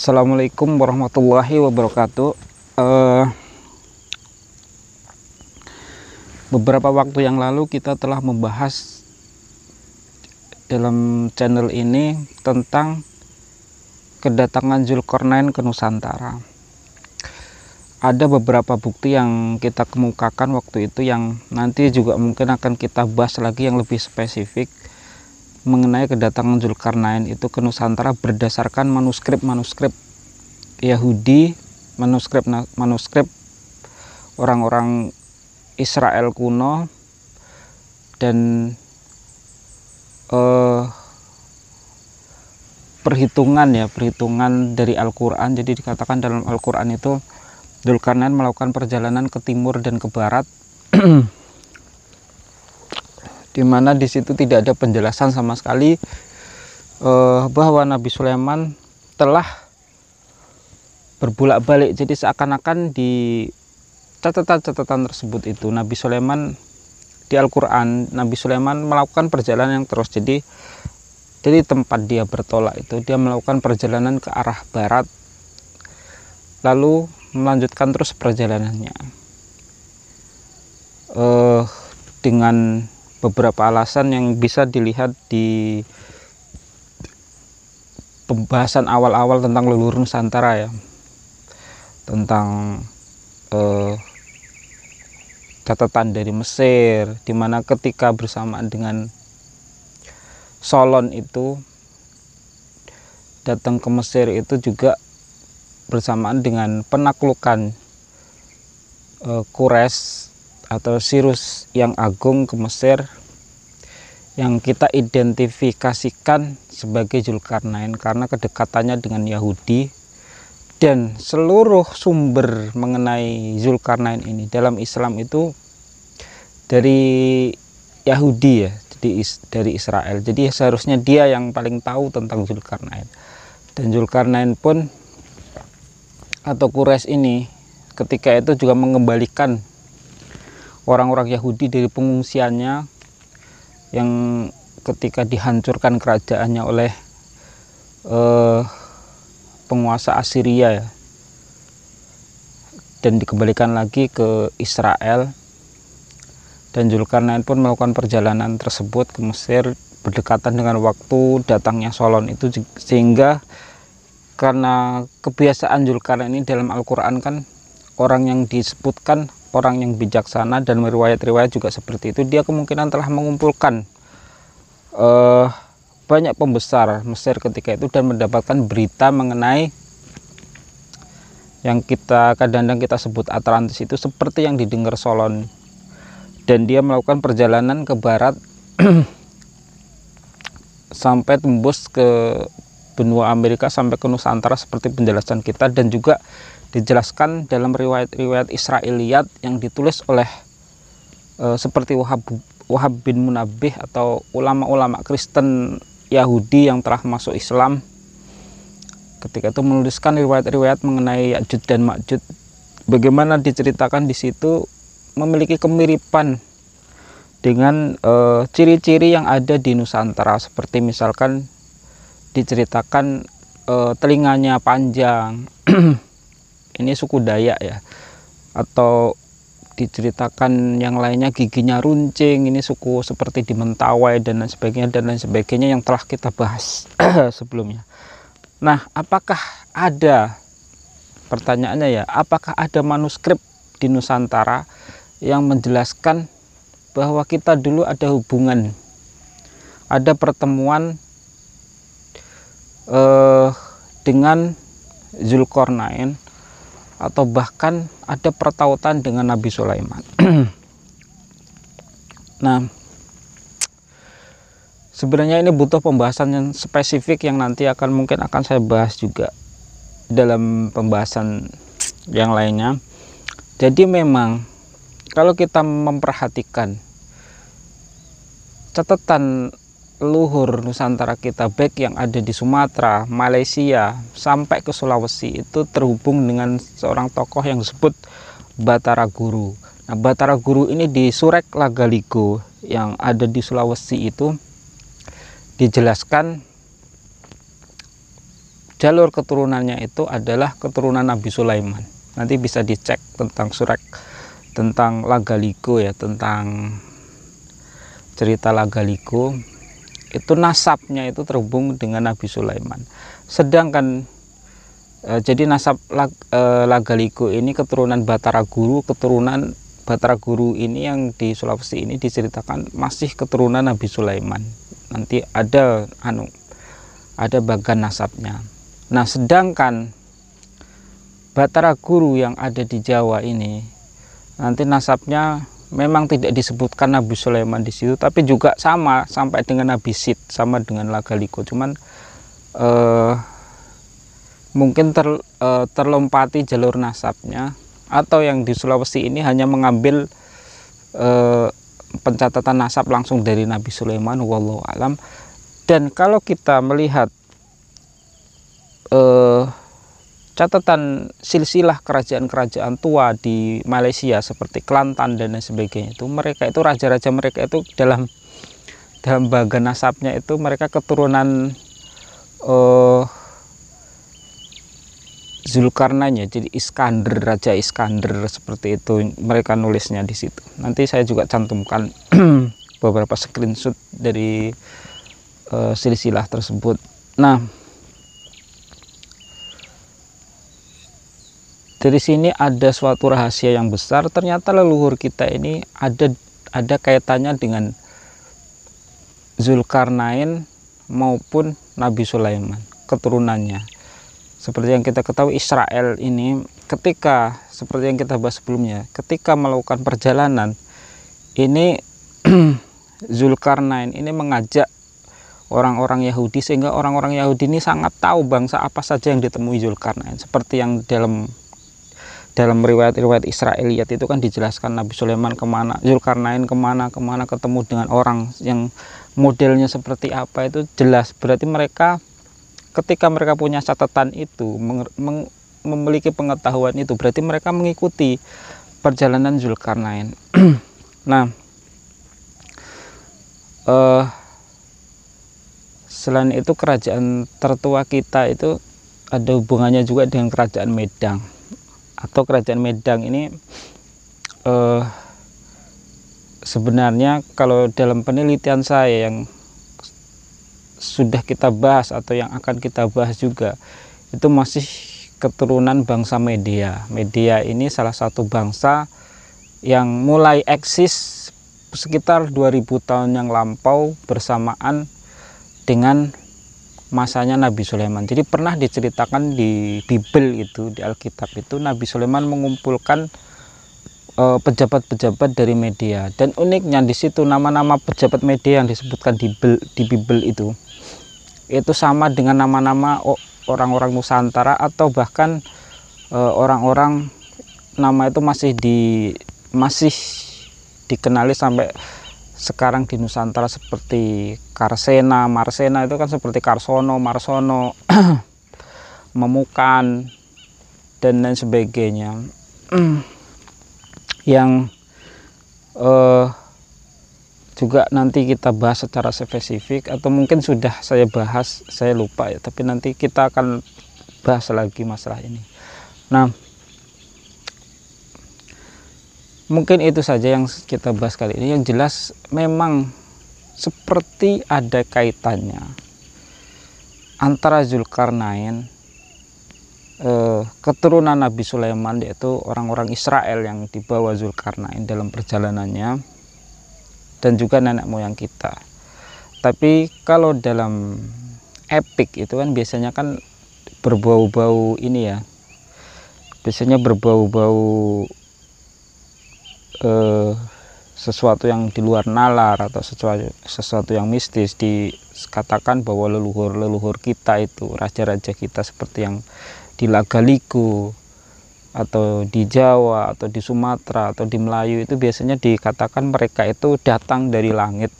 Assalamualaikum warahmatullahi wabarakatuh. Beberapa waktu yang lalu kita telah membahas dalam channel ini tentang kedatangan Zulkarnain ke Nusantara. Ada beberapa bukti yang kita kemukakan waktu itu yang nanti juga mungkin akan kita bahas lagi yang lebih spesifik mengenai kedatangan Zulkarnain itu ke Nusantara berdasarkan manuskrip Yahudi, manuskrip orang-orang Israel kuno, dan perhitungan dari Al-Quran. Jadi dikatakan dalam Al-Quran itu Zulkarnain melakukan perjalanan ke timur dan ke barat, di mana di situ tidak ada penjelasan sama sekali bahwa Nabi Sulaiman telah berbolak-balik. Jadi seakan-akan di catatan-catatan tersebut itu Nabi Sulaiman di Al-Quran, Nabi Sulaiman melakukan perjalanan yang terus. Jadi tempat dia bertolak itu dia melakukan perjalanan ke arah barat, lalu melanjutkan terus perjalanannya dengan beberapa alasan yang bisa dilihat di pembahasan awal-awal tentang leluhur Nusantara ya, tentang catatan dari Mesir, dimana ketika bersamaan dengan Solon itu datang ke Mesir itu juga bersamaan dengan penaklukan Quraisy atau Cyrus yang agung ke Mesir, yang kita identifikasikan sebagai Zulkarnain karena kedekatannya dengan Yahudi. Dan seluruh sumber mengenai Zulkarnain ini dalam Islam itu dari Yahudi ya, jadi dari Israel. Jadi seharusnya dia yang paling tahu tentang Zulkarnain. Dan Zulkarnain pun atau Quraisy ini ketika itu juga mengembalikan orang-orang Yahudi dari pengungsiannya yang ketika dihancurkan kerajaannya oleh penguasa Assyria ya, dan dikembalikan lagi ke Israel. Dan Zulkarnain pun melakukan perjalanan tersebut ke Mesir berdekatan dengan waktu datangnya Solon itu, sehingga karena kebiasaan Zulkarnain ini dalam Al-Quran kan orang yang disebutkan orang yang bijaksana, dan riwayat-riwayat juga seperti itu, dia kemungkinan telah mengumpulkan banyak pembesar Mesir ketika itu dan mendapatkan berita mengenai yang kadang-kadang kita sebut Atlantis itu seperti yang didengar Solon. Dan dia melakukan perjalanan ke barat sampai tembus ke benua Amerika, sampai ke Nusantara seperti penjelasan kita, dan juga dijelaskan dalam riwayat-riwayat Israiliyat yang ditulis oleh seperti Wahab bin Munabbih atau ulama-ulama Kristen Yahudi yang telah masuk Islam. Ketika itu menuliskan riwayat-riwayat mengenai Ya'juj dan Ma'juj, bagaimana diceritakan di situ memiliki kemiripan dengan ciri-ciri yang ada di Nusantara, seperti misalkan diceritakan telinganya panjang ini suku Dayak ya, atau diceritakan yang lainnya giginya runcing, ini suku seperti di Mentawai dan lain sebagainya yang telah kita bahas sebelumnya. Nah, apakah ada, pertanyaannya ya, apakah ada manuskrip di Nusantara yang menjelaskan bahwa kita dulu ada hubungan, ada pertemuan dengan Zulkarnain, atau bahkan ada pertautan dengan Nabi Sulaiman? Nah, sebenarnya ini butuh pembahasan yang spesifik yang nanti mungkin akan saya bahas juga dalam pembahasan yang lainnya. Jadi memang kalau kita memperhatikan catatan leluhur Nusantara kita, baik yang ada di Sumatera, Malaysia, sampai ke Sulawesi, itu terhubung dengan seorang tokoh yang disebut Batara Guru. Nah, Batara Guru ini di Surek Lagaligo yang ada di Sulawesi itu dijelaskan jalur keturunannya itu adalah keturunan Nabi Sulaiman. Nanti bisa dicek tentang surat, tentang Lagaliko ya, tentang cerita Lagaliko, itu nasabnya itu terhubung dengan Nabi Sulaiman. Sedangkan jadi nasab Lagaliko ini keturunan Batara Guru, keturunan Batara Guru ini yang di Sulawesi ini diceritakan masih keturunan Nabi Sulaiman. Nanti ada bagan nasabnya. Nah, sedangkan Batara Guru yang ada di Jawa ini nanti nasabnya memang tidak disebutkan Nabi Sulaiman di situ, tapi juga sama sampai dengan Nabi Sid, sama dengan Lagaliko. Cuman mungkin terlompati jalur nasabnya, atau yang di Sulawesi ini hanya mengambil pencatatan nasab langsung dari Nabi Sulaiman, wallahu alam. Dan kalau kita melihat catatan silsilah kerajaan-kerajaan tua di Malaysia seperti Kelantan dan lain sebagainya, itu mereka itu raja-raja mereka itu dalam bagan nasabnya itu mereka keturunan Zulkarnain ya, jadi Iskandar, Raja Iskandar, seperti itu mereka nulisnya di situ. Nanti saya juga cantumkan beberapa screenshot dari silsilah tersebut. Nah, dari sini ada suatu rahasia yang besar. Ternyata leluhur kita ini ada kaitannya dengan Zulkarnain maupun Nabi Sulaiman, keturunannya. Seperti yang kita ketahui, Israel ini ketika, seperti yang kita bahas sebelumnya, ketika melakukan perjalanan ini Zulkarnain ini mengajak orang-orang Yahudi, sehingga orang-orang Yahudi ini sangat tahu bangsa apa saja yang ditemui Zulkarnain. Seperti yang dalam riwayat-riwayat Israiliyat itu kan dijelaskan Nabi Sulaiman kemana, Zulkarnain kemana ketemu dengan orang yang modelnya seperti apa, itu jelas. Berarti mereka ketika mereka punya catatan itu, memiliki pengetahuan itu, berarti mereka mengikuti perjalanan Zulkarnain. Nah, selain itu kerajaan tertua kita itu ada hubungannya juga dengan kerajaan Medang. Atau kerajaan Medang ini sebenarnya kalau dalam penelitian saya yang sudah kita bahas atau yang akan kita bahas juga, itu masih keturunan bangsa Media. Media ini salah satu bangsa yang mulai eksis sekitar 2000 tahun yang lampau bersamaan dengan masanya Nabi Sulaiman. Jadi pernah diceritakan di Bible itu, di Alkitab itu, Nabi Sulaiman mengumpulkan pejabat-pejabat dari Media. Dan uniknya di situ nama-nama pejabat Media yang disebutkan di Bible itu sama dengan nama-nama orang-orang Nusantara, atau bahkan orang-orang nama itu masih dikenali sampai sekarang di Nusantara, seperti Karsena, Marsena, itu kan seperti Karsono, Marsono, Memukan, dan lain sebagainya. Yang juga nanti kita bahas secara spesifik, atau mungkin sudah saya bahas, saya lupa ya, tapi nanti kita akan bahas lagi masalah ini. Nah, mungkin itu saja yang kita bahas kali ini. Yang jelas memang seperti ada kaitannya antara Zulkarnain, keturunan Nabi Sulaiman, yaitu orang-orang Israel yang dibawa Zulkarnain dalam perjalanannya, dan juga nenek moyang kita. Tapi kalau dalam epik itu kan biasanya kan berbau-bau ini ya, biasanya berbau-bau sesuatu yang di luar nalar, atau sesuatu yang mistis. Dikatakan bahwa leluhur kita itu, raja-raja kita seperti yang di Lagaliko atau di Jawa atau di Sumatera atau di Melayu, itu biasanya dikatakan mereka itu datang dari langit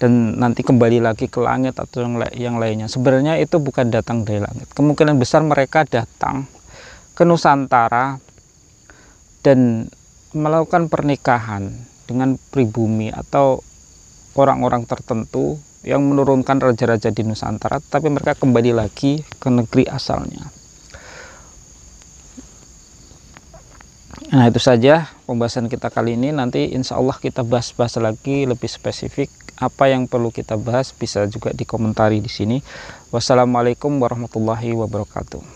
dan nanti kembali lagi ke langit atau yang lainnya. Sebenarnya itu bukan datang dari langit. Kemungkinan besar mereka datang ke Nusantara dan melakukan pernikahan dengan pribumi atau orang-orang tertentu yang menurunkan raja-raja di Nusantara, tapi mereka kembali lagi ke negeri asalnya. Nah, itu saja pembahasan kita kali ini. Nanti insya Allah kita bahas-bahas lagi lebih spesifik. Apa yang perlu kita bahas bisa juga dikomentari di sini. Wassalamualaikum warahmatullahi wabarakatuh.